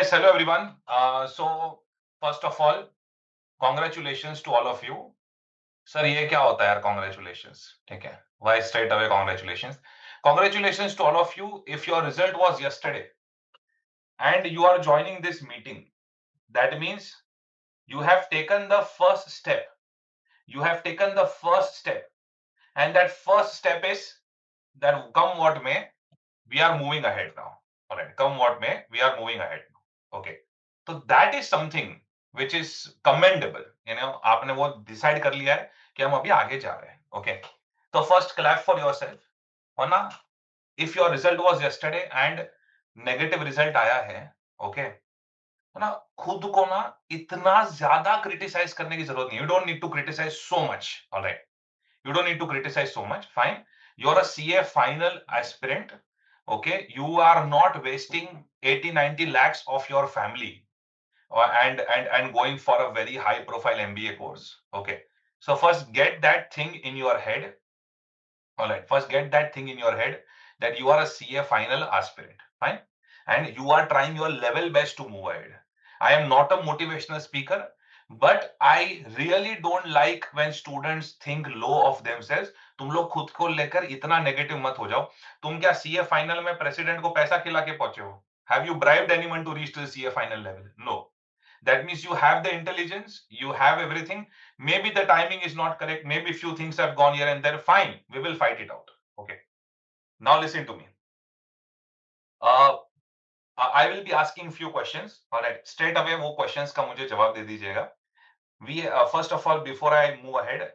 Yes, hello everyone. So first of all, congratulations to all of you. Sir ये क्या होता है यार congratulations, ठीक है? Why straight away congratulations? Congratulations to all of you if your result was yesterday and you are joining this meeting. That means you have taken the first step. You have taken the first step, and that first step is that come what may, we are moving ahead now. All right, come what may, we are moving ahead now. Okay, so that is something which is commendable. आपने वो decide कर लिया है कि हम अभी आगे जा रहे हैं. Okay, so first clap for yourself. वरना if your result was yesterday and negative result आया है, okay, है ना, खुद को ना इतना ज्यादा क्रिटिसाइज करने की जरूरत नहीं. You don't need to criticize so much. All right, you don't need to criticize so much. Fine, you're a CA final aspirant. Okay, you are not wasting 80-90 lakhs of your family and going for a very high profile MBA course. Okay, so first get that thing in your head. All right, first get that thing in your head that you are a CA final aspirant. Fine, and you are trying your level best to move ahead. I am not a motivational speaker, but I really don't like when students think low of themselves. तुम लोग खुद को लेकर इतना negative मत हो जाओ. तुम क्या CA फाइनल में प्रेसिडेंट को पैसा खिला के पहुंचे हो? Have you bribed anyone to reach to the CA final level? No. That means you have the intelligence, you have everything. Maybe the timing is not correct, maybe few things have gone here and there. Fine, we will fight it out. Okay, now listen to me. uh, I will be asking few questions. All right, straight away वो questions का मुझे जवाब दे दीजिएगा. We first of all, before I move ahead,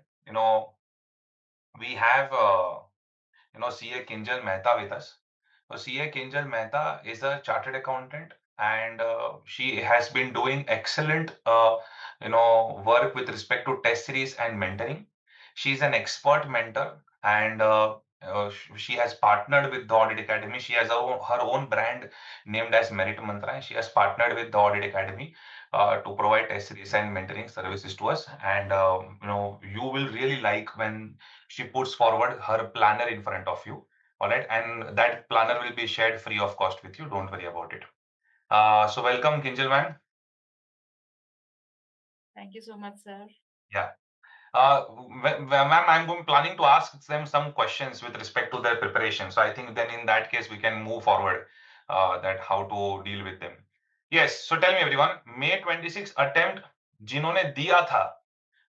we have CA Kinjal Mehta with us. So CA Kinjal Mehta is a chartered accountant, and she has been doing excellent work with respect to test series and mentoring. She's an expert mentor, and she has partnered with the Audit Academy. She has her own brand named as Merit Mantra, and she has partnered with the Audit Academy to provide test series and mentoring services to us. And you will really like when she puts forward her planner in front of you. All right, and that planner will be shared free of cost with you. Don't worry about it. So welcome, Kinjal ma'am. Thank you so much, sir. Yeah. Ma'am, I'm planning to ask them some questions with respect to their preparation. So I think then in that case, we can move forward that how to deal with them. Yes. So tell me everyone, May 26 attempt जिन्होंने दिया था,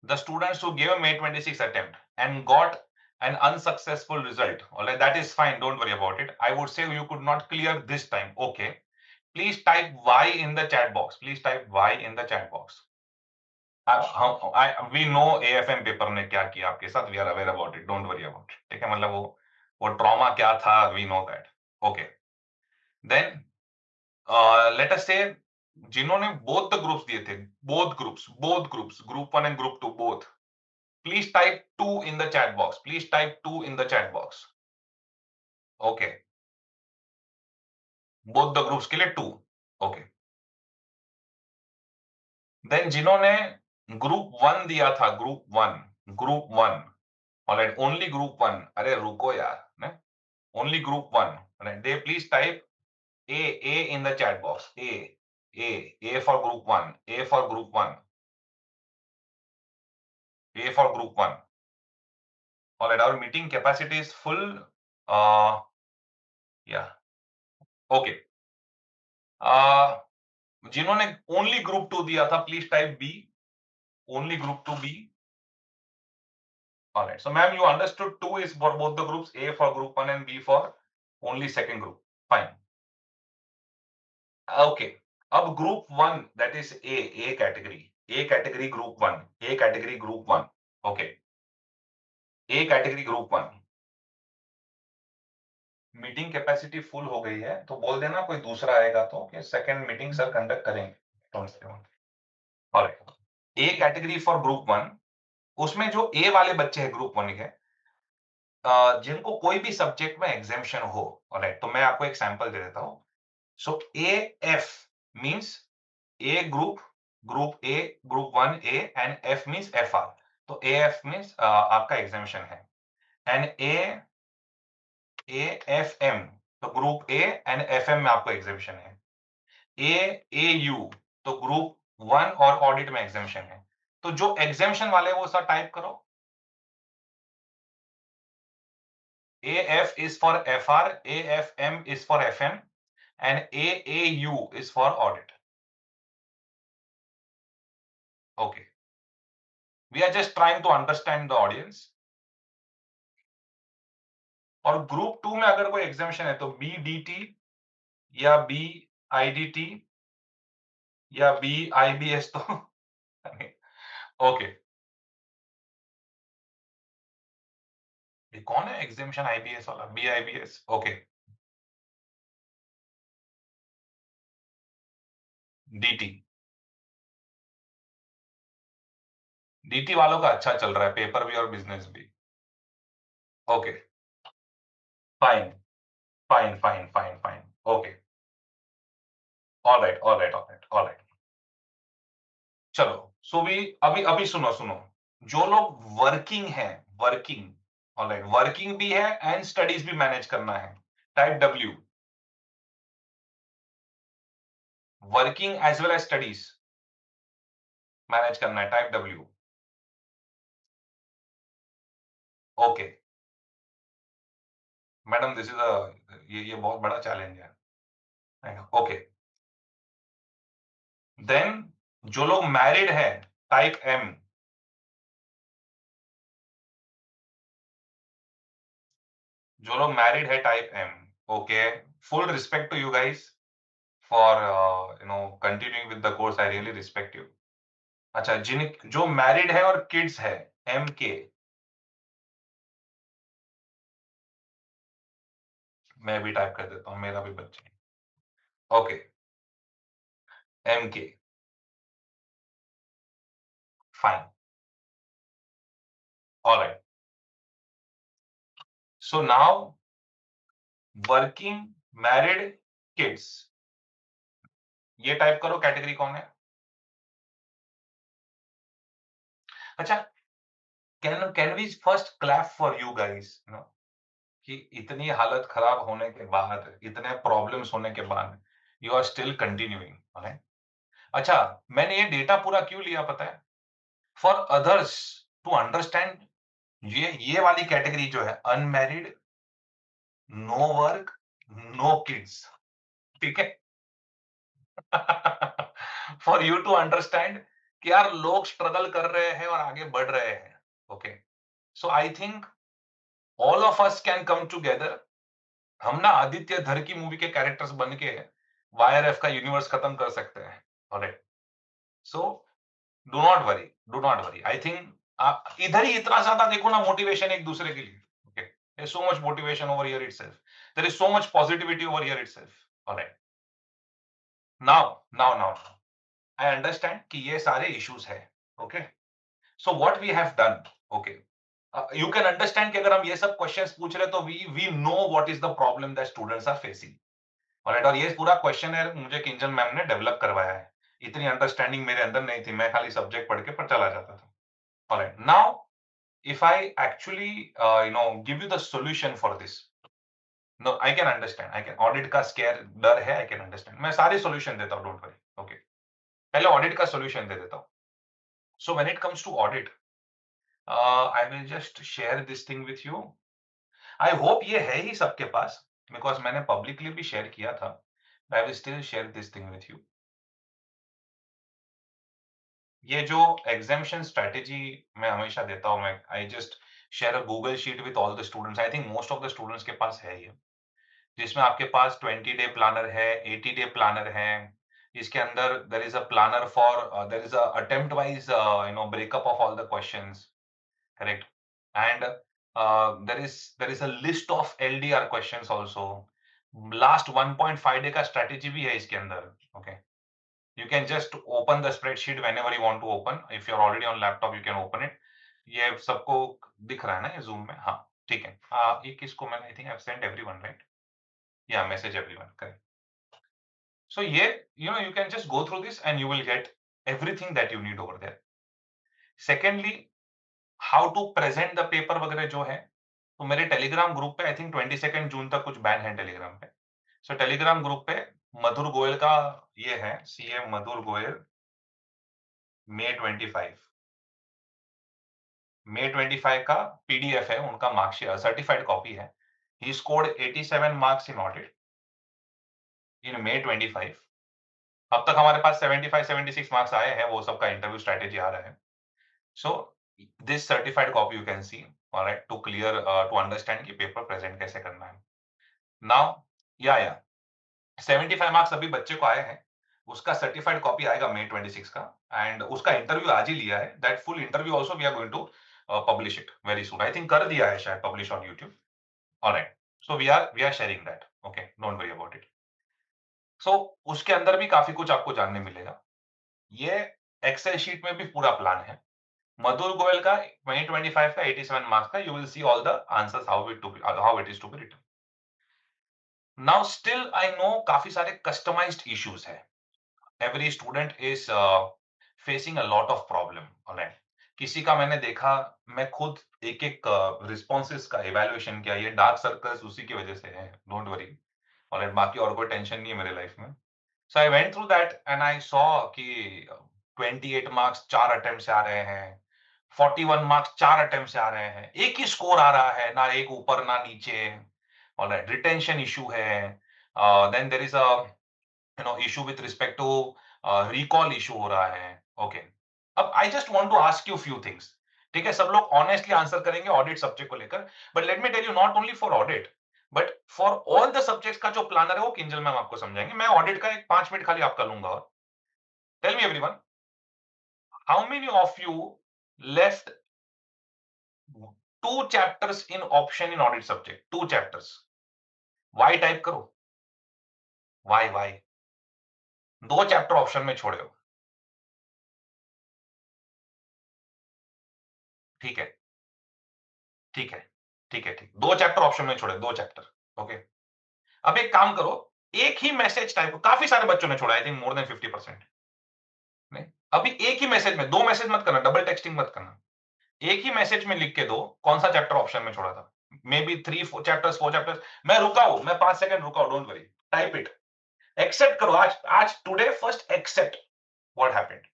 the students who gave a May 26 attempt and got an unsuccessful result. All right, that is fine. Don't worry about it. I would say you could not clear this time. Okay. Please type Y in the chat box. Please type Y in the chat box. We know AFM paper ने क्या किया आपके साथ. We are aware about it. Don't worry about it. ठीक है, मतलब वो trauma क्या था, we know that. Okay. Then let us say जिन्होंने both the groups दिए थे, both groups, group 1 and group 2, both. Please type 2 in the chat box. Please type 2 in the chat box. Okay. Both the groups के लिए 2. Okay. Then जिन्होंने group 1 दिया था, group 1. All right, only group 1. अरे रुको यार, ने? Only group 1. Right? They please type A in the chat box. A for group 1. A for group 1. A for group 1. All right, our meeting capacity is full. Yeah. Okay. जिन्होंने only group 2 दिया था, please type B. Only group 2B. All right. So, ma'am, you understood 2 is for both the groups, A for group 1 and B for only second group. Fine. Okay. Ab group 1, that is A category. A category group 1. A category group 1. Okay. A category group 1. Meeting capacity full हो गई है तो बोल देना कोई दूसरा आएगा तो कि सेकंड मीटिंग सर कंडक्ट करेंगे. Alright. A category for group 1, उसमें जो ए वाले बच्चे हैं ग्रुप 1 के, जिनको कोई भी सब्जेक्ट में एग्जेम्पशन हो. ऑलराइट, तो मैं आपको एक सैंपल दे देता हूं. So A F means A group A, group 1 A, and F means F R. तो ए एफ मींस आपका एग्जेम्पशन है, एंड ए एफ एम, तो group A and F M में आपको एग्जेम्पशन है. AAU, तो ग्रुप 1 और ऑडिट में एग्जेम्पशन है। तो जो एग्जेम्पशन वाले हैं वो सर टाइप करो। AF is for FR, AFM is for FM, and AAU is for audit. Okay. We are just trying to understand the audience. और ग्रुप 2 में अगर कोई एग्जामिशन है तो BDT या BIDT या BIBS तो ओके। ये कौन है एग्जामिशन IBS वाला? BIBS, okay. DT, DT वालों का अच्छा चल रहा है, पेपर भी और बिजनेस भी। Okay, fine fine fine fine fine, okay, alright alright alright alright. चलो, सो भी अभी अभी सुनो सुनो, जो लोग वर्किंग है, वर्किंग, ऑलराइट, वर्किंग भी है एंड स्टडीज भी मैनेज करना है, type W। Working as well as studies manage करना है, type W। Okay madam, this is a, ये बहुत बड़ा चैलेंज है। ओके, देन जो लोग मैरिड है, टाइप M। जो लोग मैरिड है, type M। Okay, full respect to you guys for continuing with the course, I really respect you. अच्छा, जिन जो मैरिड है और किड्स है, MK। मैं भी टाइप कर देता हूँ, मेरा भी बच्चे। Okay, MK, fine, alright. So now working, married, kids, ये टाइप करो, कैटेगरी कौन है? अच्छा, can we first clap for you guys, कि इतनी हालत खराब होने के बाद, इतने प्रॉब्लम्स होने के बाद you are still continuing, right? अच्छा, मैंने ये डेटा पूरा क्यों लिया पता है? फॉर अदर्स टू अंडरस्टैंड, ये वाली कैटेगरी जो है, unmarried, no work, no kids, ठीक है? फॉर यू टू अंडरस्टैंड कि यार लोग स्ट्रगल कर रहे हैं और आगे बढ़ रहे हैं। Okay, so I think all of us can come together. हम ना आदित्य धर की मूवी के कैरेक्टर्स बन के वाईआरएफ का यूनिवर्स खत्म कर सकते हैं। Alright, so do not worry, do not worry. I think आप इधर ही इतना ज्यादा देखो ना मोटिवेशन एक दूसरे के लिए। Okay, there is so much motivation over here itself, there is so much positivity over here itself. Alright, now now now I understand कि ये सारे इश्यूज है। Okay, so what we have done, okay, you can understand कि अगर हम ये सब questions पूछ रहे हैं तो we know what is the problem that students are facing. Alright, और ये पूरा क्वेश्चन है मुझे किंजल मैम ने डेवलप करवाया है। इतनी अंडरस्टैंडिंग मेरे अंदर नहीं थी, मैं खाली सब्जेक्ट पढ़ के पर चला जाता था। Alright, now if I actually give you the solution for this, no I can understand, I can, audit का स्केयर डर है, आई कैन अंडरस्टैंड, मैं सारे सॉल्यूशन देता हूं, डोंट वरी। ओके, पहले ऑडिट का सॉल्यूशन दे देता हूं। So when it comes to audit, I will just share this thing with you. I hope ये है ही सबके पास, बिकॉज मैंने पब्लिकली भी शेयर किया था। I will still share this thing with you. ये जो एग्जामिशन स्ट्रेटेजी मैं हमेशा देता हूं, मैं I just share a Google sheet with all the students. I think most of the students के पास है ये, जिसमें आपके पास 20 डे प्लानर है, 80 डे प्लानर है। इसके अंदर there is a planner for, there is a attempt wise breakup of all the questions, correct? And there is a list of LDR questions also। Last 1.5 day का strategy भी है इसके अंदर। Okay, you can just open the spreadsheet whenever you want to open, if you're already on laptop you can open it। ये सबको दिख रहा है ना ये जूम में? हाँ, ठीक है। ये किसको मैंने, I think I have sent everyone, right? या मैसेज एवरीवन, करेक्ट। सो ये you can just go through this and you will get everything that you need over there। secondly, how to present the paper वगैरह जो है, तो मेरे Telegram group पे I think 22 जून तक कुछ बैन है टेलीग्राम पे। सो टेलीग्राम ग्रुप पे मधुर गोयल का ये है, सीएम मधुर गोयल, May 25, May 25 का पीडीएफ है, उनका मार्कशीट सर्टिफाइड कॉपी है। He scored 87 marks in audit in May 25। अब तक हमारे पास 75 76 मार्क्स आए हैं, वो सबका इंटरव्यू स्ट्रेटेजी आ रहा है। So this certified copy you can see, alright, to clear to understand कि पेपर प्रेजेंट कैसे करना है। नाउ या 75 मार्क्स अभी बच्चे को आए हैं, उसका सर्टिफाइड कॉपी आएगा May 26 का, एंड उसका इंटरव्यू आज ही लिया है। That full interview also we are going to publish it very soon. I think कर दिया है शायद publish on YouTube. Alright, so we are sharing that, okay, don't worry about it. So उसके अंदर भी काफी कुछ आपको जानने मिलेगा। ये एक्सेल शीट में भी पूरा प्लान है। मधुर गोयल का 2025 का 87 मार्क्स का, you will see all the answers how it is to be written. Now still I know काफी सारे कस्टमाइज्ड इश्यूज है। Every student is facing a lot of problem, alright. किसी का मैंने देखा, मैं खुद एक एक रिस्पॉन्सेस का इवैल्यूएशन किया, ये डार्क सर्कल्स उसी की वजह से है, डोंट वरी, ऑलराइट, बाकी और कोई टेंशन नहीं है मेरे लाइफ में। So I went through that and I saw कि 28 मार्क्स 4 अटेम्प्ट से आ रहे हैं, 41 मार्क्स 4 अटेम्प्ट से आ रहे हैं, एक ही स्कोर आ रहा है, ना एक ऊपर ना नीचे, ऑलराइट। रिटेंशन इशू है, then there is a issue with respect to recall issue हो रहा है, ओके। अब I just want to ask you few things, ठीक है, सब लोग ऑनेस्टली आंसर करेंगे ऑडिट सब्जेक्ट को लेकर, but let me tell you, not only for audit but for all the subjects का जो प्लानर है वो किंजल मैम आपको समझाएंगे। मैं ऑडिट का एक 5 मिनट खाली आपका लूंगा। और tell me everyone, how many of you left 2 chapters in option in audit subject, 2 chapters? Y type करो, वाई 2 चैप्टर ऑप्शन में छोड़े हो, ठीक है, ठीक है, ठीक है, ठीक, 2 चैप्टर ऑप्शन में छोड़े, 2 चैप्टर, ओके। अब एक काम करो, एक ही मैसेज टाइप, काफी सारे बच्चों ने छोड़ा, आई थिंक मोर देन 50%। नहीं, अभी एक ही मैसेज में, 2 मैसेज मत करना, डबल टेक्सटिंग मत करना, एक ही मैसेज में लिख के दो कौन सा चैप्टर ऑप्शन में छोड़ा था। Maybe 3 4 chapters, 4 chapters. मैं रुका हूं, मैं 5 सेकंड रुका हूं, don't worry, type it, accept करो, आज आज today first accept what happened.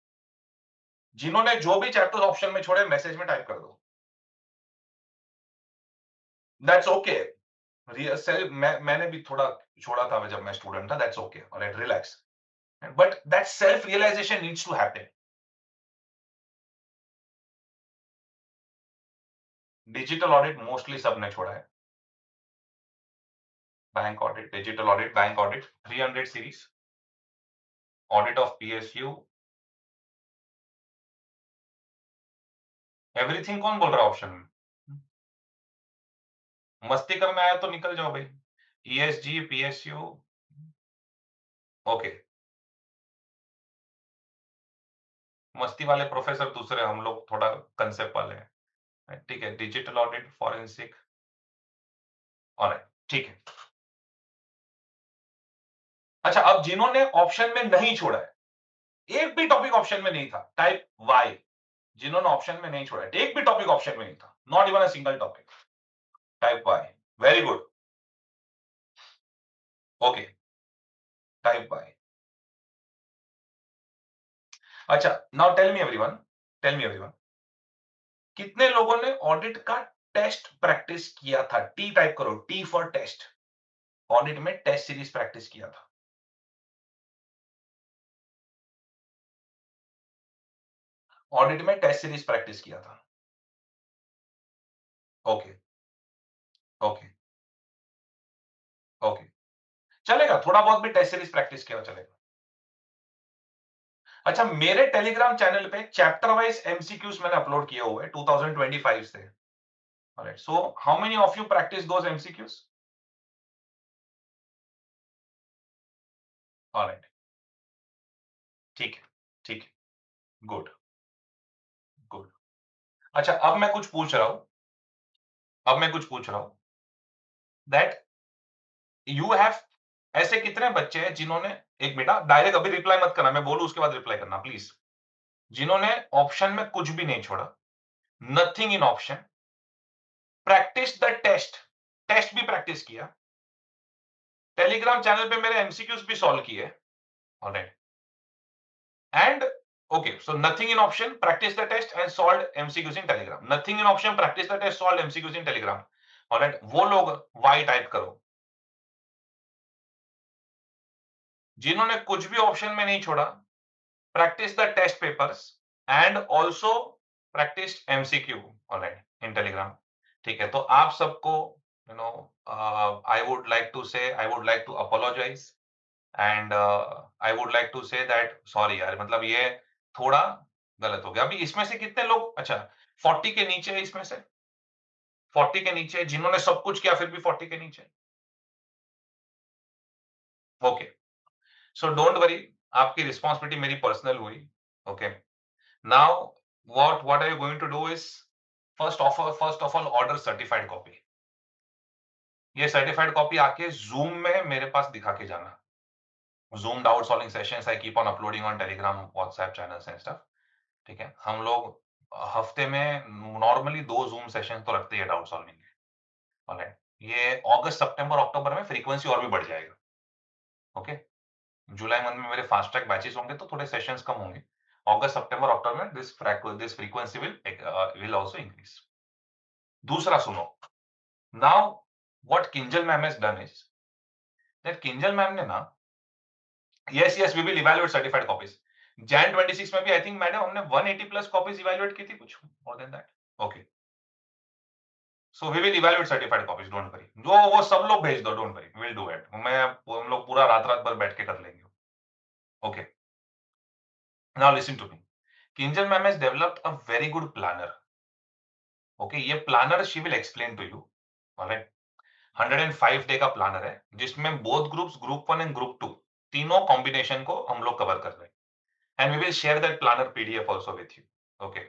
जिन्होंने जो भी चैप्टर्स ऑप्शन में छोड़े मैसेज में टाइप कर दो, दैट्स ओके। सेल्फ मैंने भी थोड़ा छोड़ा था जब मैं स्टूडेंट था, that's okay, alright, relax, but that self realisation needs to happen. Digital audit mostly सबने छोड़ा है, bank audit, digital audit, bank audit, 300 series, audit of PSU, everything कौन बोल रहा है ऑप्शन में? मस्ती करने आया तो निकल जाओ भाई। ईएसजी, पीएसयू, ओके, मस्ती वाले प्रोफेसर दूसरे, हम लोग थोड़ा कंसेप्ट वाले हैं, ठीक है। डिजिटल ऑडिट, फॉरेंसिक, ऑलराइट, ठीक है। अच्छा, अब जिन्होंने ऑप्शन में नहीं छोड़ा है, एक भी टॉपिक ऑप्शन में नहीं था, टाइप वाई। जिन्होंने ऑप्शन में नहीं छोड़ा है, एक भी टॉपिक ऑप्शन में नहीं था, not even a single topic, type Y, very good, okay, type Y. अच्छा, नाउ टेल मी एवरीवन, कितने लोगों ने ऑडिट का टेस्ट प्रैक्टिस किया था? टी टाइप करो, टी फॉर टेस्ट। ऑडिट में टेस्ट सीरीज प्रैक्टिस किया था, ऑडिट में टेस्ट सीरीज प्रैक्टिस किया था, ओके, ओके, ओके, चलेगा, थोड़ा बहुत भी टेस्ट सीरीज प्रैक्टिस किया चलेगा। अच्छा, मेरे टेलीग्राम चैनल पे चैप्टर वाइज एमसीक्यूज मैंने अपलोड किए हुए हैं 2025 से, alright, so how many of you practice those MCQs? Alright, ठीक है, ठीक है, गुड, गुड। अच्छा, अब मैं कुछ पूछ रहा हूं दैट यू हैव, ऐसे कितने बच्चे हैं जिन्होंने, एक बेटा डायरेक्ट अभी रिप्लाई मत करना, मैं बोलूं उसके बाद रिप्लाई करना प्लीज, जिन्होंने ऑप्शन में कुछ भी नहीं छोड़ा, nothing in option, practice the test, test भी प्रैक्टिस किया, टेलीग्राम चैनल पे मेरे एमसीक्यूज भी सॉल्व किए, alright, and okay, so nothing in option, practice the test and solve MCQs in Telegram. Nothing in option, practice the test, solve MCQs in Telegram. Alright, वो लोग Y type करो जिन्होंने कुछ भी ऑप्शन में नहीं छोड़ा, practice the test papers and also practice MCQ, alright, in Telegram. ठीक है, तो आप सबको you know I would like to say, I would like to apologise and I would like to say that sorry यार, मतलब ये थोड़ा गलत हो गया। अभी इसमें से कितने लोग, अच्छा 40 के नीचे है, इसमें से 40 के नीचे जिन्होंने सब कुछ किया फिर भी 40 के नीचे, ओके, सो डोंट वरी, आपकी रिस्पॉन्सिबिलिटी मेरी पर्सनल हुई, okay. Now what are you going to do is, first of all order certified copy। ये सर्टिफाइड कॉपी आके जूम में मेरे पास दिखा के जाना। Zoom doubt solving sessions I keep on uploading on Telegram, WhatsApp channels and stuff. ठीक है, हम लोग हफ्ते में नॉर्मली 2 जूम सेशन तो रखते हैं डाउट सॉल्विंग के, ऑलराइट। ये अगस्त, सितंबर, अक्टूबर में फ्रीक्वेंसी और भी बढ़ जाएगा, ओके। जुलाई मंथ में मेरे फास्ट ट्रैक बैचेस होंगे तो थोड़े सेशंस कम होंगे। अगस्त, सितंबर, अक्टूबर में this frequency will also increase. दूसरा सुनो, now what Kinjal ma'am has done is that Kinjal ma'am ने ना, yes we will evaluate certified copies. Jan 26 में भी आई थिंक मैडम हमने 180 प्लस कॉपीज इवैल्यूएट की थी, कुछ more than that, okay. So we will evaluate certified copies, don't worry, जो वो सब लोग भेज दो, don't worry, will do it. मैं, हम लोग पूरा रात रात भर बैठ के कर लेंगे, okay. Now listen to me, Kinjal ma'am has developed a very good planner, okay. ये planner she will explain to you, alright. 105 day का प्लानर है जिसमें both groups, group 1 and group 2, तीनों कॉम्बिनेशन को हम लोग कवर कर रहे हैं, and we will share that planner PDF also with you, okay.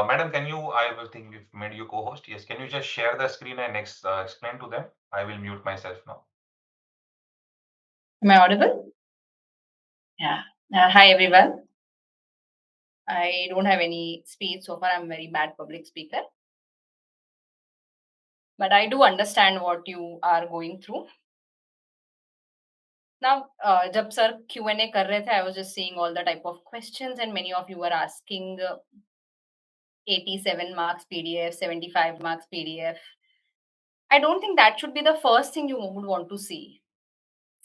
Madam, can you, I will think we've made you co-host. Yes, can you just share the screen and explain to them? I will mute myself now. Am I audible? Yeah. Hi, everyone. I don't have any speech so far. I'm a very bad public speaker. But I do understand what you are going through. Now, jab sir Q&A kar rahe the, I was just seeing all the type of questions and many of you were asking 87 marks PDF, 75 marks PDF. I don't think that should be the first thing you would want to see.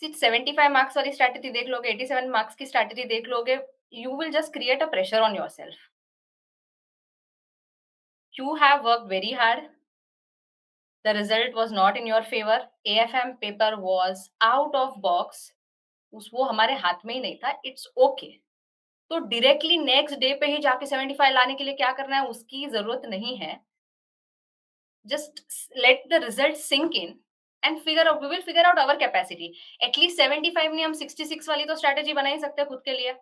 See, 75 marks वाली strategy देख लोगे, 87 marks की strategy देख लोगे, you will just create a pressure on yourself. You have worked very hard. The result was not in your favor. AFM paper was out of box. वो हमारे हाथ में ही नहीं था. It's okay. तो डायरेक्टली नेक्स्ट डे पे ही जाके 75 लाने के लिए क्या करना है उसकी जरूरत नहीं है. Just let the results sink in and we will figure out our capacity. At least 75 नहीं, हम 66 वाली तो स्ट्रेटेजी बना ही सकते हैं खुद के लिए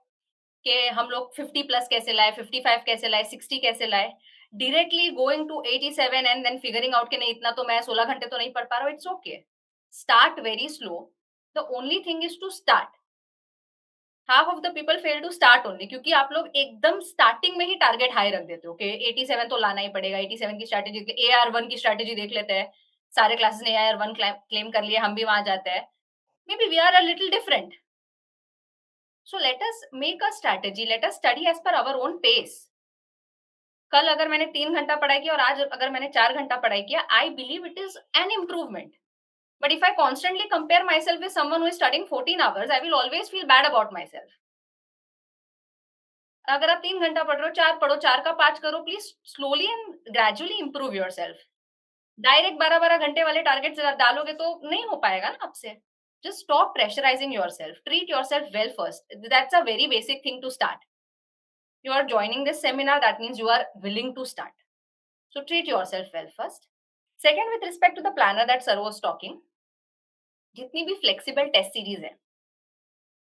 कि हम लोग 50 प्लस कैसे लाए, 55 कैसे लाए, 60 कैसे लाए. Directly going to 87 and then figuring out कि नहीं इतना तो मैं 16 घंटे तो नहीं पढ़ पा रहा हूँ. It's okay. Start very slow. The only thing is to start. Half of the people fail to start only क्योंकि आप लोग एकदम स्टार्टिंग में ही टारगेट हाई रख देते हो कि 87 तो लाना ही पड़ेगा. 87 की स्ट्रेटेजी, AR1 की स्ट्रेटेजी देख लेते हैं. सारे क्लासेस ने AR1 क्लेम कर लिया, हम भी वहां जाते हैं. Maybe we are a little different. So let us make a strategy. Let us study as per our own pace. कल अगर मैंने 3 घंटा पढ़ाई किया और आज अगर मैंने 4 घंटा पढ़ाई किया, I believe it is an improvement. But if I constantly compare myself with someone who is studying 14 hours, I will always feel bad about myself. अगर आप 3 घंटा पढ़ रहे हो, 4 पढ़ो, 4 का 5 करो, please slowly and gradually improve yourself. Direct 12-12 घंटे वाले टारगेट डालोगे तो नहीं हो पाएगा ना आपसे. Just stop pressurizing yourself. Treat yourself well first. That's a very basic thing to start. You are joining this seminar, that means you are willing to start. So treat yourself well first. Second, with respect to the planner that sir was talking, जितनी भी flexible test series है.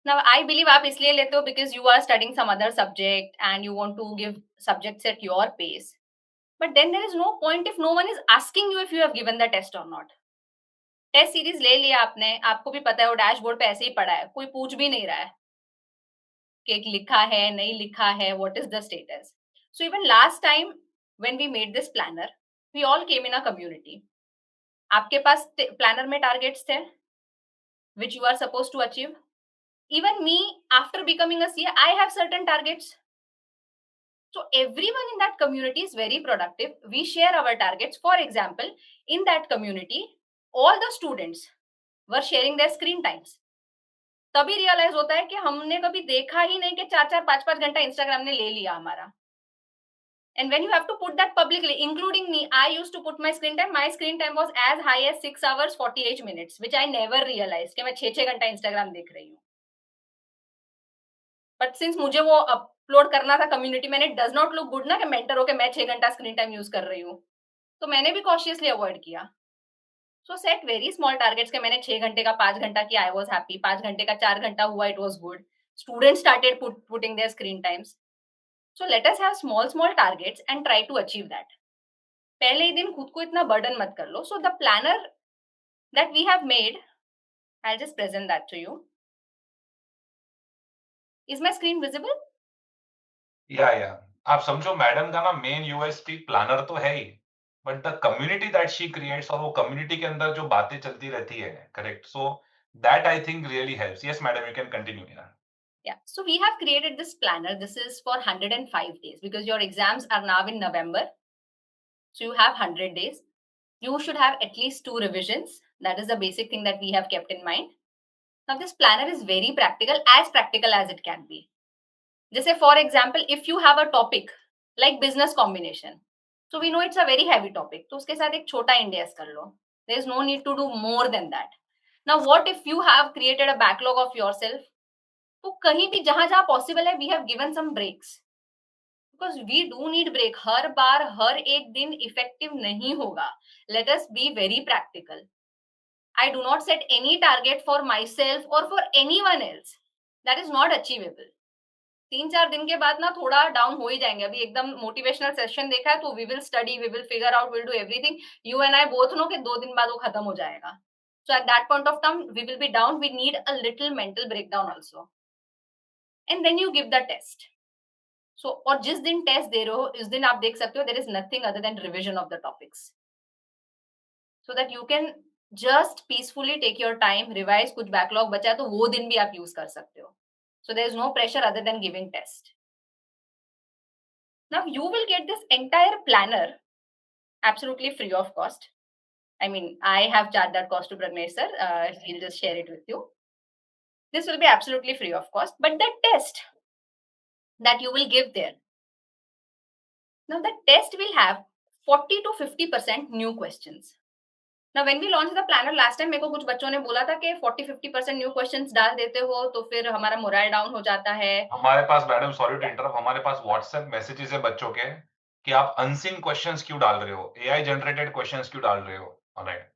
Now, I believe आप इसलिए लेते हो because you are studying some other subject and you want to give subjects at your pace. But then there is no point if no one is asking you if you have given the test or not. Test series ले लिया आपने, आपको भी पता है वो dashboard पे ऐसे ही पड़ा है, कोई पूछ भी नहीं रहा है कि लिखा है नहीं लिखा है, what is the status. So even last time when we made this planner, we all came in a community. आपके पास प्लानर में टारगेट्स थे, which you are supposed to achieve. Even me, after becoming a CA, I have certain targets. So everyone in that community is very productive. We share our targets. For example, in that community, all the students were sharing their screen times. तभी realise होता है कि हमने कभी देखा ही नहीं कि 4-4, 5-5 घंटा इंस्टाग्राम ने ले लिया हमारा. And when you have to put that publicly, including me, I used to put my screen time. My screen time was as high as 6 hours 48 minutes, which I never realized कि मैं 6-6 घंटा Instagram देख रही हूँ. But since मुझे वो upload करना था कम्युनिटी में, डज नॉट लुक गुड ना कि मेंटर होके मैं 6 घंटा स्क्रीन टाइम यूज कर रही हूँ, तो मैंने भी कॉशियसली अवॉइड किया. सो सेट वेरी स्मॉल टारगेट्स के मैंने 6 घंटे का 5 घंटा किया, आई वाज हैप्पी. 5 घंटे का 4 घंटा हुआ, it was good. Students started putting their screen times. So let us have small small targets and try to achieve that. पहले ही दिन खुद को इतना बर्डन मत कर लो. So the planner that we have made, I just present that to you. Is my screen visible? या आप समझो मैडम का ना मेन यूएसपी प्लानर तो है ही, but the community that she creates, और वो कम्युनिटी के अंदर जो बातें चलती रहती है, correct. So that I think really helps. Yes madam, you can continue. Yeah, so we have created this planner. This is for 105 days because your exams are now in November. So you have 100 days. You should have at least 2 revisions. That is the basic thing that we have kept in mind. Now this planner is very practical as it can be. Just say, for example, if you have a topic like business combination, so we know it's a very heavy topic, तो उसके साथ एक छोटा index कर लो. There is no need to do more than that. Now what if you have created a backlog of yourself? तो कहीं भी जहां जहां पॉसिबल है, we have given some breaks, because we do need break. हर बार हर एक दिन इफेक्टिव नहीं होगा. Let us be very practical. I do not set any target for myself और for anyone else. That is not achievable. 3-4 दिन के बाद ना थोड़ा डाउन हो ही जाएंगे. अभी एकदम मोटिवेशनल सेशन देखा है, तो we will study, we will figure out, will do everything. You and I both know कि 2 दिन बाद वो खत्म हो जाएगा. So at that point of time we will be down. We need a little mental breakdown also. And then you give the test. So और जिस दिन टेस्ट दे रहे हो, इस दिन आप देख सकते हो there is nothing other than revision of the topics, so that you can just peacefully take your time, revise. कुछ बैकलॉग बचा है तो वो दिन भी आप यूज कर सकते हो. So there is no pressure other than giving test. Now you will get this entire planner absolutely free of cost. I mean, I have charged that cost to Pragnesh sir. He'll just share it with you. This will be absolutely free of cost. But the test that you will give there, now the test will have 40 to 50% new questions. Now when we launched the planner last time, मेरे को कुछ बच्चों ने बोला था कि 40-50% new questions डाल देते हो तो फिर हमारा मोरल डाउन हो जाता है. हमारे पास मैडम, सॉरी टू इंटरप्ट, हमारे पास व्हाट्सएप मैसेजेस है बच्चों के कि आप अनसीन क्वेश्चंस क्यों डाल रहे हो, एआई जनरेटेड क्वेश्चंस क्यों डाल रहे हो. Alright.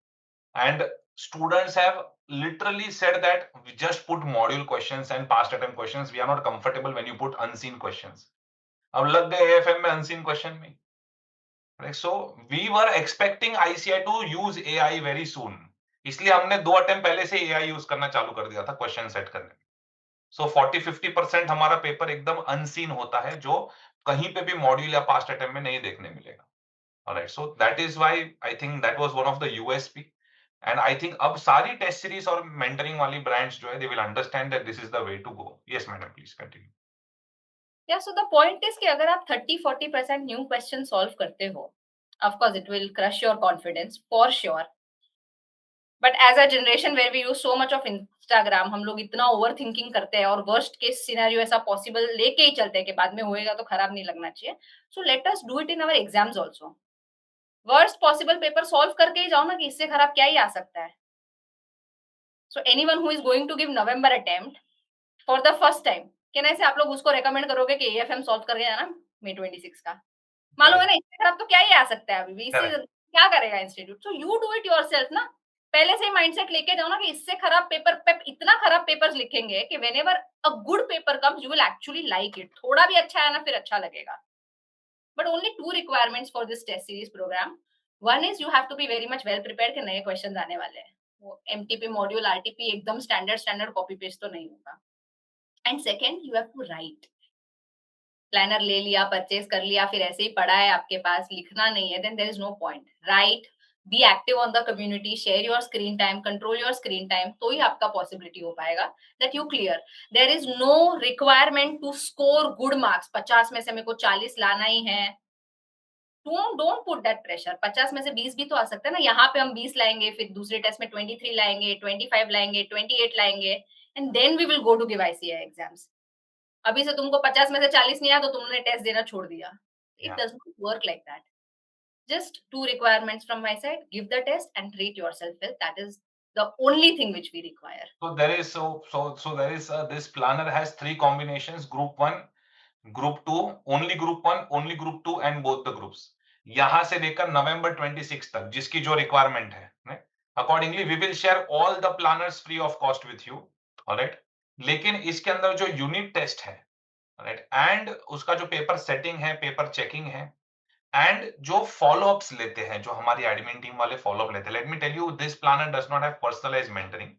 And students have literally said that we just put module questions and past attempt questions. We are not comfortable when you put unseen questions. अब लग गए एएफएम में unseen question में. So we were expecting ICI to use AI very soon. इसलिए हमने 2 attempt पहले से AI use करना चालू कर दिया था क्वेश्चन सेट करने. सो 40-50% हमारा पेपर एकदम अनसीन होता है, जो कहीं पे भी मॉड्यूल या पास्ट अटेम्प्ट में नहीं देखने मिलेगा. Alright. So that is why I think that was one of the USP. And I think अब सारी टेस्ट सीरीज और मेंटरिंग वाली ब्रांड्स जो है, they will understand that this is the way to go. Yes madam, please continue. Yeah so the point is कि अगर आप 30-40% new question solve करते हो, of course it will crush your confidence for sure. But as a generation where we use so much of Instagram, हम लोग इतना overthinking करते हैं और वर्स्ट केस सिनेरियो ऐसा पॉसिबल लेके ही चलते हैं कि बाद में होएगा तो खराब नहीं लगना चाहिए. सो let us do it in our exams also. Worst possible paper solve करके ही जाओ ना, कि इससे खराब क्या ही आ सकता है. So anyone who is going to give November attempt for the first time, क्या ऐसे आप लोग उसको रेकमेंड करोगे कि एएफएम सॉल्व करके जाना May 26 का? मालूम है ना, इससे खराब तो क्या ही आ सकता है. अभी इससे क्या करेगा institute? So you do it yourself ना. पहले से ही माइंडसेट लेके जाओ ना कि इससे खराब पेपर पे इतना खराब पेपर्स लिखेंगे कि whenever a good paper comes you will actually like it. थोड़ा भी अच्छा है ना, फिर अच्छा लगेगा. But only 2 requirements for this test series program. One is you have to be very much well prepared कि नए क्वेश्चंस आने वाले हैं. वो एमटीपी मॉड्यूल आरटीपी एकदम स्टैंडर्ड कॉपी पेस्ट तो नहीं होगा. And second, you have to write. Planner ले लिया, परचेज कर लिया, फिर ऐसे ही पड़ा है आपके पास, लिखना नहीं है, then there is no point. Right, be active on the community, share your screen time, control your screen time, तो ही आपका पॉसिबिलिटी हो पाएगा that you clear. There is no requirement to score good marks. 50 में से मेरे को 40 लाना ही है. Don't put that pressure. 50 में से 20 भी तो आ सकता है ना. यहाँ पे हम 20 लाएंगे, फिर दूसरे टेस्ट में 23 लाएंगे, 25 लाएंगे, 28 लाएंगे, and then we will go to give ICI exams. अभी से तुमको 50 में से 40 नहीं आया तो तुमने टेस्ट देना छोड़ दिया. It does not work like that. Just two requirements from my side: give the test and treat yourself well. That is the only thing which we require. So there is there is this planner has three combinations: group 1, group 2, only group 1, only group 2 and both the groups. यहाँ से लेकर November 26 तक जिसकी जो requirement है, accordingly we will share all the planners free of cost with you. Alright? लेकिन इसके अंदर जो यूनिट टेस्ट है, राइट, एंड उसका जो पेपर सेटिंग है, पेपर चेकिंग है, एंड जो फॉलोअप्स लेते हैं, जो हमारी एडमिन टीम वाले फॉलोअप लेते हैं, let me tell you, this planner does not have personalised mentoring.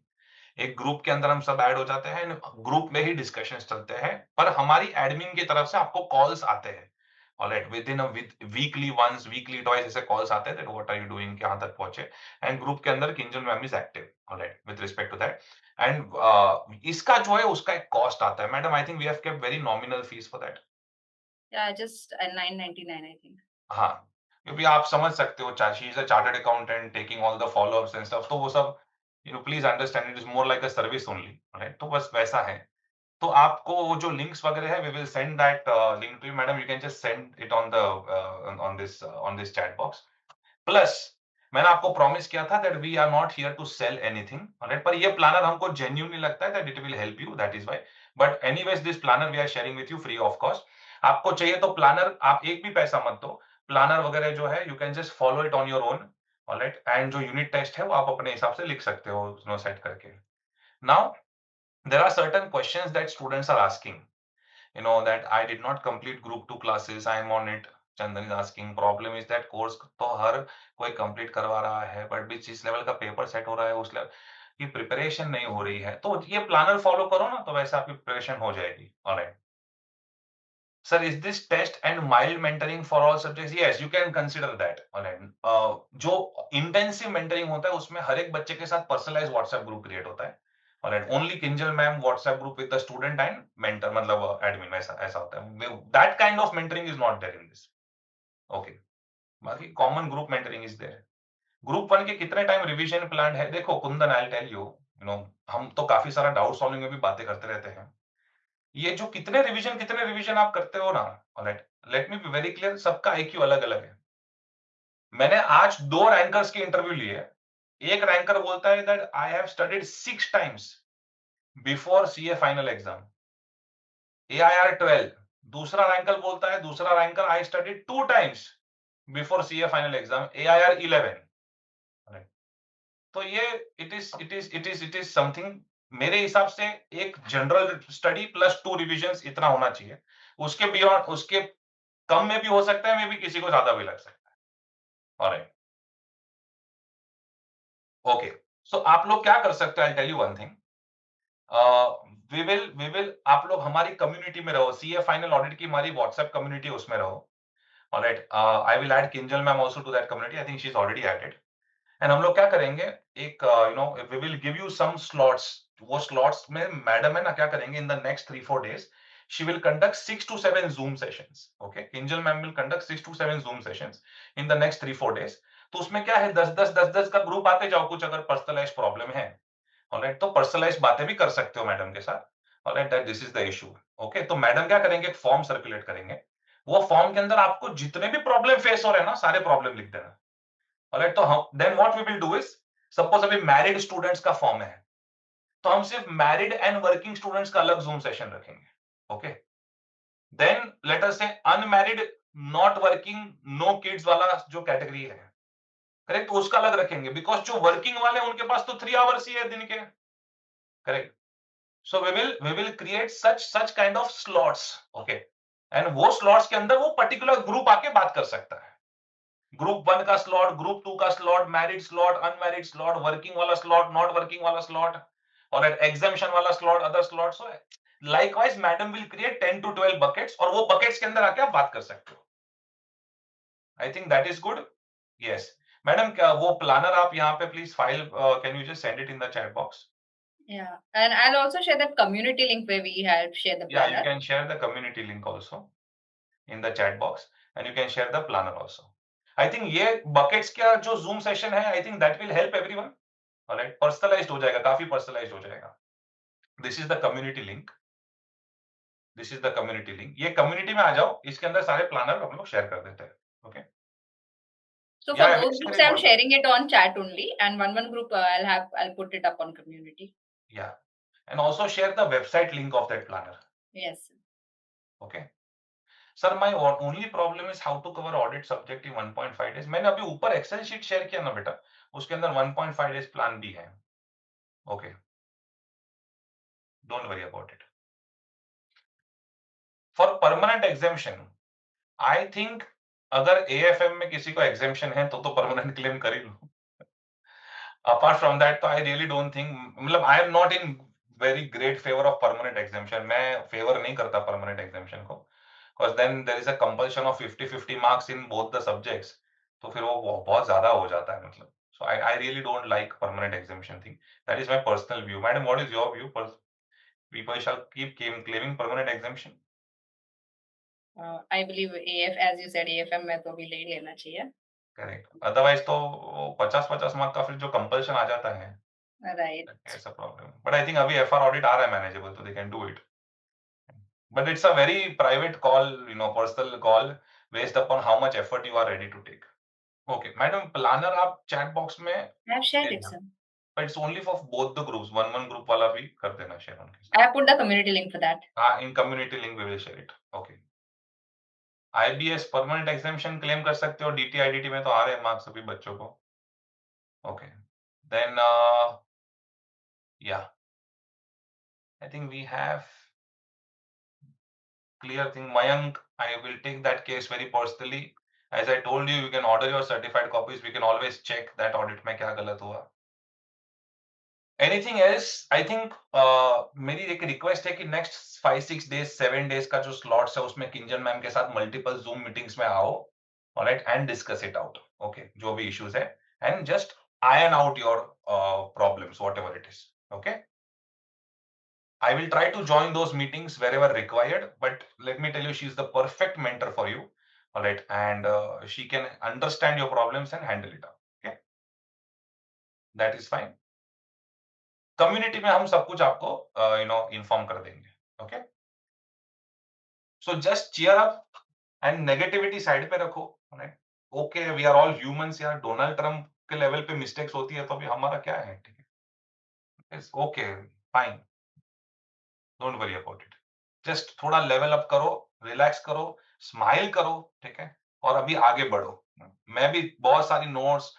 एक ग्रुप के अंदर हम सब ऐड हो जाते हैं, ग्रुप में ही डिस्कशंस चलते हैं, पर हमारी एडमिन की तरफ से आपको कॉल्स आते हैं. Alright, within a weekly once, weekly twice ऐसे कॉल्स आते हैं that what are you doing, कहां तक पहुंचे. एंड ग्रुप के अंदर Kinjal ma'am is active, alright, with respect to that. And इसका जो है उसका एक कॉस्ट आता है. Madam, I think we have kept very nominal fees for that. Yeah, just 999 I think. हाँ, क्योंकि आप समझ सकते हो, she is a chartered accountant taking all the follow-ups and stuff, तो वो सब please understand it is more like a service only, right. तो बस वैसा है. तो आपको वो जो लिंक्स वगैरह है, we will send that link to you madam. You can just send it on the on this chat box. Plus मैंने आपको प्रॉमिस किया था that we are not here to sell anything, right, पर ये planner हमको genuinely लगता है that it will help you, that is why. But anyways this planner we are sharing with you free of cost. आपको चाहिए तो planner, आप एक भी पैसा मत दो. प्लानर वगैरह जो है, you can just follow it on your own, alright. And जो यूनिट टेस्ट है वो आप अपने हिसाब से लिख सकते हो, सेट करके. Now there are certain questions that students are asking, that I did not complete group 2 classes, I am on it. Chandan is asking, problem is that course तो हर कोई कंप्लीट करवा रहा है, बट भी जिस लेवल का paper set हो रहा है उस लेवल की प्रिपरेशन नहीं हो रही है. तो ये प्लानर फॉलो करो ना, तो वैसे आपकी प्रिपरेशन हो जाएगी. Alright sir, is this test and mild mentoring for all subjects? Yes, you can consider that. Alright, जो इंटेंसिव मेंटरिंग होता है उसमें हर एक बच्चे के साथ पर्सनलाइज व्हाट्सएप ग्रुप क्रिएट होता है. Alright, only Kinjal ma'am WhatsApp group with the student and mentor, मतलब एडमिन, ऐसा ऐसा होता है. That kind of mentoring is not there in this. Okay, बाकी common group mentoring is there. Group 1 के कितने टाइम रिवीजन प्लान है? देखो Kundan, I will tell you, हम तो काफी सारा डाउट सॉल्विंग में भी बातें करते रहते हैं. ये जो कितने रिवीजन आप करते हो ना, alright, let me be very clear, सबका आईक्यू अलग अलग है. मैंने आज 2 रैंकर्स की इंटरव्यू ली है. एक रैंकर बोलता है that I have studied 6 times before CA final exam, AIR 12. दूसरा ranker, I studied 2 times before CA final exam, AIR 11. तो ये इट इज समथिंग. मेरे हिसाब से एक जनरल स्टडी प्लस 2 रिविजन्स इतना होना चाहिए. उसके बियॉन्ड, उसके कम में भी हो सकता है, मे बी किसी को ज्यादा भी लग सकता है. Alright, okay. सो आप लोग क्या कर सकते हो, I tell you one thing. We will आप लोग हमारी कम्युनिटी में रहो. सीए फाइनल ऑडिट की हमारी व्हाट्सएप कम्युनिटी, उसमें रहो. Alright, I will add Kinjal ma'am also to that community. I think she is already added. And हम लोग क्या करेंगे, एक we will give you some slots. वो स्लॉट्स में मैडम है ना, क्या करेंगे, in the next 3-4 days she will conduct 6 to 7 zoom sessions. Okay, Kinjal ma'am will conduct 6 to 7 zoom sessions in the next 3-4 days. तो उसमें क्या है, 10-10 का ग्रुप आते जाओ. कुछ अगर पर्सनलाइज प्रॉब्लम है, ऑलराइट, तो पर्सनलाइज बातें भी कर सकते हो मैडम के साथ. Alright, that this is the issue. Okay, तो मैडम क्या करेंगे, एक फॉर्म सर्कुलेट करेंगे. वो फॉर्म के अंदर आपको जितने भी प्रॉब्लम फेस हो रहे हैं ना, सारे प्रॉब्लम लिख देना. ऑलराइट, तो हम then what we will do is, suppose अभी मैरिड स्टूडेंट्स का फॉर्म है, तो हम सिर्फ मैरिड एंड वर्किंग स्टूडेंट्स का अलग जूम सेशन रखेंगे. Okay, then let us say unmarried, not working, no kids वाला जो कैटेगरी है, करेक्ट, तो उसका अलग रखेंगे. बिकॉज जो वर्किंग वाले उनके पास तो 3 आवर्स ही है दिन के. Correct. So we will create such kind of slots. Okay, and वो स्लॉट्स के अंदर वो पर्टिकुलर ग्रुप आके बात कर सकता है. ग्रुप 1 का स्लॉट, ग्रुप 2 का slot, married slot, unmarried slot, working वाला स्लॉट, नॉट वर्किंग वाला स्लॉट, और एग्जामिशन वाला slot, other slot. So likewise madam will create 10 to 12 buckets, और वो बकेट्स के अंदर आके आप बात कर सकते हो. आई think that is good. Yes, madam क्या वो प्लानर आप यहाँ पे please file can you just send it in the chat box? Yeah, and I'll also share that community link where we have shared the Yeah, you planner. can share the community link also in the chat box and you can share the planner also. I think ये buckets का जो Zoom session है, I think that will help everyone. Alright, personalized हो जाएगा, काफी personalized हो जाएगा. This is the community link. This is the community link. ये community में आ जाओ, इसके अंदर सारे planner हम लोग share कर देते हैं. Okay? So for Yeah, those we'll share groups, it I'm also. sharing it on chat only, and one group I'll put it up on community. Yeah, and also share the website link of that planner. Yes. Okay. Sir my only problem is how to cover audit subject in 1.5 days. मैंने अभी ऊपर Excel sheet share किया ना बेटा, उसके अंदर 1.5 days plan भी है. Okay, don't worry about it. For permanent exemption I think अगर एएफएम में किसी को एग्जेम्पशन है तो परमानेंट क्लेम कर ही लो. अपार्ट फ्रॉम दैट तो आई रियली डोंट थिंक, मतलब I am not in very great favour of permanent exemption. मैं फेवर नहीं करता परमानेंट एग्जेम्पशन को, because then there is a compulsion of 50-50 marks in both the subjects. तो फिर वो बहुत ज्यादा हो जाता है मतलब. So I really don't like permanent exemption thing. That is my personal view. Madam, what is your view? People shall keep claiming permanent exemption. I believe AF, as you said, AFM में तो भी ले लेना चाहिए. Correct. Otherwise तो 50-50 mark का फिर जो compulsion आ जाता है, Right. that's a problem. But I think अभी FR audit आ रहा है manageable, so they can do it. But it's a very private call, personal call based upon how much effort you are ready to take. Okay, madam planner आप chat box में I have shared the it, देना. sir. But it's only for both the groups. One group वाला भी कर देना share उनके I साथ. have put the community link for that. हाँ, in community link we will share it. Okay. IBS permanent examination claim कर सकते हो. DT IDT में तो आ रहे हैं मार्क्स सभी बच्चों को. Okay. Then yeah, I think we have clear thing. Mayank, I will take that case very personally. As I told you, you can order your certified copies. We can always check that audit में क्या गलत हुआ. Anything else? I think मेरी एक request है कि next 5-6 days 7 days का जो स्लॉट्स है उसमें किंजन मैम के साथ मल्टीपल जूम मीटिंग्स में आओ. Alright, and discuss it out. Okay, जो भी इश्यूज है and just iron out your problems, whatever it is. Okay, I will try to join those meetings wherever required, but let me tell you, she is the perfect mentor for you. All right, and she can understand your problems and handle it up. Okay, that is fine. Community में हम सब कुछ आपको inform कर देंगे. Okay, so just cheer up and negativity side पे रखो. Okay, we are all humans यार. डोनाल्ड ट्रम्प के लेवल पे मिस्टेक्स होती है तो अभी हमारा क्या है. ठीक है, okay, fine, don't worry about it. Just थोड़ा लेवल अप करो, रिलैक्स करो, स्माइल करो. ठीक है, और अभी आगे बढ़ो. मैं भी बहुत सारी नोट्स,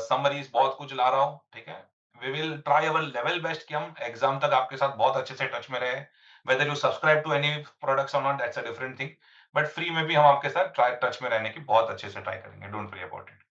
समरीज बहुत कुछ ला रहा हूँ. ठीक है, we will try our level best कि हम एग्जाम तक आपके साथ बहुत अच्छे से टच में रहे. Whether you subscribe to any products और not, that's a different thing. But free में भी हम आपके साथ ट्राई टच में रहने की बहुत अच्छे से ट्राई करेंगे. Don't worry about it.